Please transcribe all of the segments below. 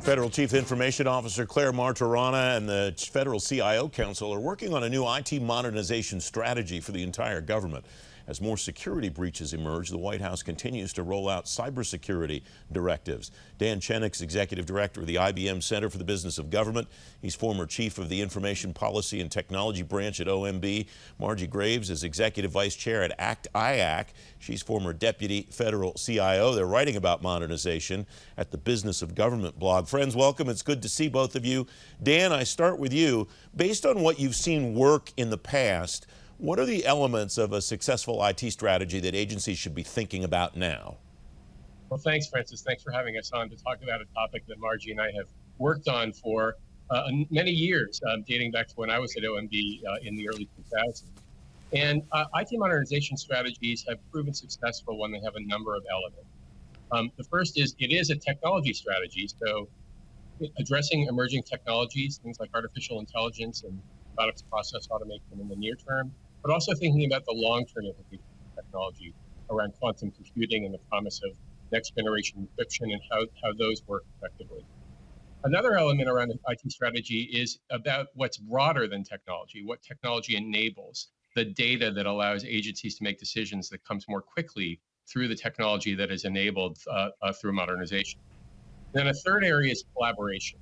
Federal Chief Information Officer Claire Martorana and the Federal CIO Council are working on a new IT modernization strategy for the entire government. As more security breaches emerge, the White House continues to roll out cybersecurity directives. Dan Chenok's Executive Director of the IBM Center for the Business of Government. He's former Chief of the Information Policy and Technology Branch at OMB. Margie Graves is Executive Vice Chair at ACT-IAC. She's former Deputy Federal CIO. They're writing about modernization at the Business of Government blog. Friends, welcome. It's good to see both of you. Dan, I start with you. Based on what you've seen work in the past, what are the elements of a successful IT strategy that agencies should be thinking about now? Well, thanks, Francis. Thanks for having us on to talk about a topic that Margie and I have worked on for many years, dating back to when I was at OMB in the early 2000s. And IT modernization strategies have proven successful when they have a number of elements. The first is it is a technology strategy, so addressing emerging technologies, things like artificial intelligence and robotics process automation in the near term, but also thinking about the long-term implications of technology around quantum computing and the promise of next-generation encryption and how those work effectively. Another element around IT strategy is about what's broader than technology, what technology enables, the data that allows agencies to make decisions that comes more quickly through the technology that is enabled through modernization. Then a third area is collaboration.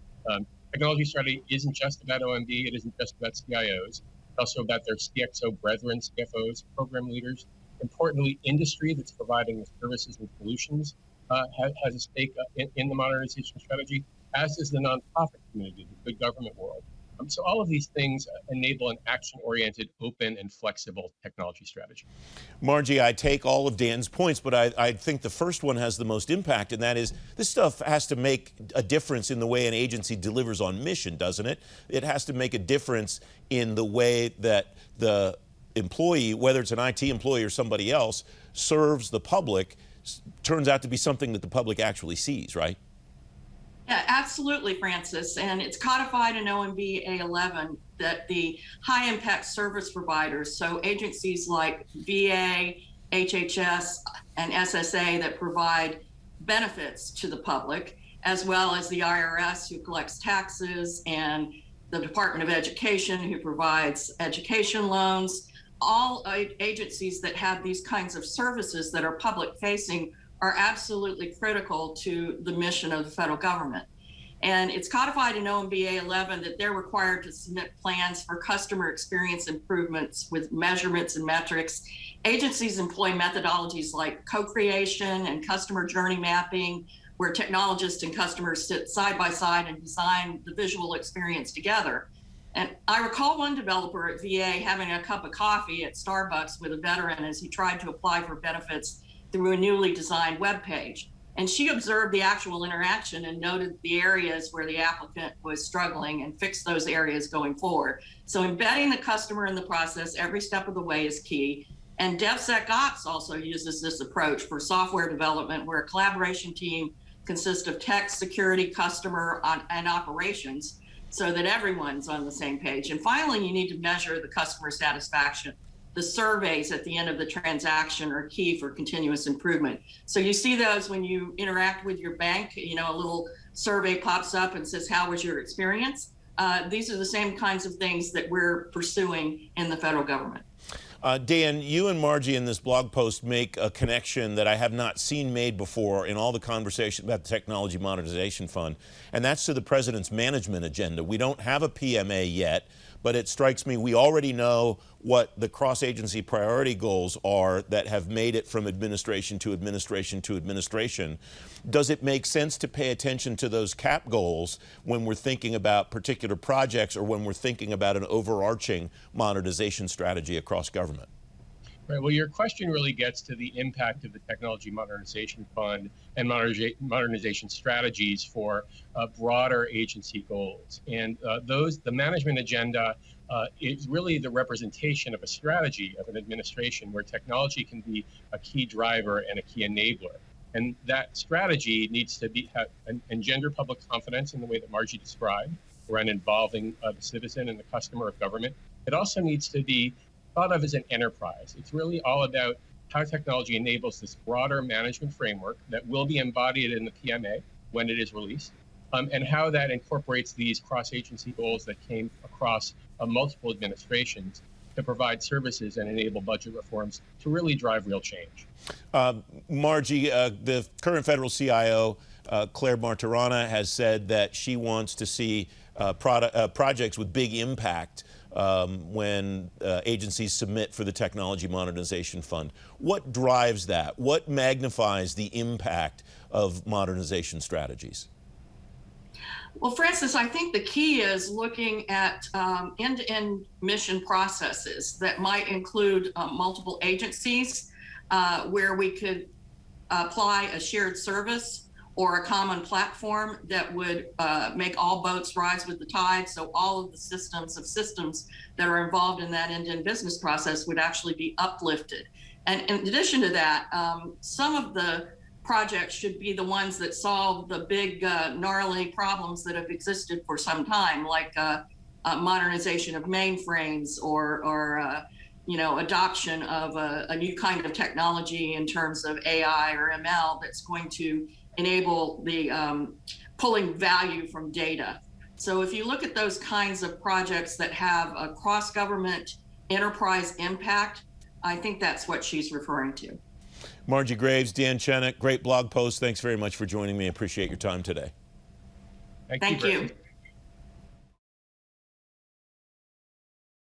Technology strategy isn't just about OMB, it isn't just about CIOs, it's also about their CXO brethren, CFOs, program leaders. Importantly, industry that's providing the services and solutions has a stake in the modernization strategy, as does the nonprofit community, the good government world. So all of these things enable an action-oriented, open, and flexible technology strategy. Margie, I take all of Dan's points, but I think the first one has the most impact, and that is this stuff has to make a difference in the way an agency delivers on mission, doesn't it? It has to make a difference in the way that the employee, whether it's an IT employee or somebody else, serves the public, turns out to be something that the public actually sees, right? Yeah, absolutely, Francis. And it's codified in OMB A11 that the high impact service providers, so agencies like VA, HHS, and SSA that provide benefits to the public, as well as the IRS who collects taxes, and the Department of Education who provides education loans, all agencies that have these kinds of services that are public facing are absolutely critical to the mission of the federal government. And it's codified in OMB A11 that they're required to submit plans for customer experience improvements with measurements and metrics. Agencies employ methodologies like co-creation and customer journey mapping, where technologists and customers sit side by side and design the visual experience together. And I recall one developer at VA having a cup of coffee at Starbucks with a veteran as he tried to apply for benefits through a newly designed web page. And she observed the actual interaction and noted the areas where the applicant was struggling and fixed those areas going forward. So embedding the customer in the process every step of the way is key. And DevSecOps also uses this approach for software development, where a collaboration team consists of tech, security, customer, and operations, so that everyone's on the same page. And finally, you need to measure the customer satisfaction. The surveys at the end of the transaction are key for continuous improvement. So you see those when you interact with your bank, you know, a little survey pops up and says, how was your experience? These are the same kinds of things that we're pursuing in the federal government. Dan, you and Margie in this blog post make a connection that I have not seen made before in all the conversation about the Technology Modernization Fund, and that's to the President's management agenda. We don't have a PMA yet, but it strikes me we already know what the cross-agency priority goals are that have made it from administration to administration to administration. Does it make sense to pay attention to those CAP goals when we're thinking about particular projects or when we're thinking about an overarching modernization strategy across government? Right. Well, your question really gets to the impact of the Technology Modernization Fund and modernization strategies for broader agency goals. And the management agenda is really the representation of a strategy of an administration where technology can be a key driver and a key enabler. And that strategy needs to engender public confidence in the way that Margie described, around involving the citizen and the customer of government. It also needs to be thought of as an enterprise. It's really all about how technology enables this broader management framework that will be embodied in the PMA when it is released, and how that incorporates these cross-agency goals that came across multiple administrations to provide services and enable budget reforms to really drive real change. Margie, the current federal CIO, Claire Martorana, has said that she wants to see projects with big impact when agencies submit for the Technology Modernization Fund. What drives that? What magnifies the impact of modernization strategies? Well, Francis, I think the key is looking at end-to-end mission processes that might include multiple agencies where we could apply a shared service or a common platform that would make all boats rise with the tide. So all of the systems that are involved in that end-to-end business process would actually be uplifted. And in addition to that, some of the projects should be the ones that solve the big gnarly problems that have existed for some time, like modernization of mainframes or adoption of a new kind of technology in terms of AI or ML that's going to enable the pulling value from data. So if you look at those kinds of projects that have a cross-government enterprise impact, I think that's what she's referring to. Margie Graves, Dan Chenok, great blog post. Thanks very much for joining me. I appreciate your time today. Thank you.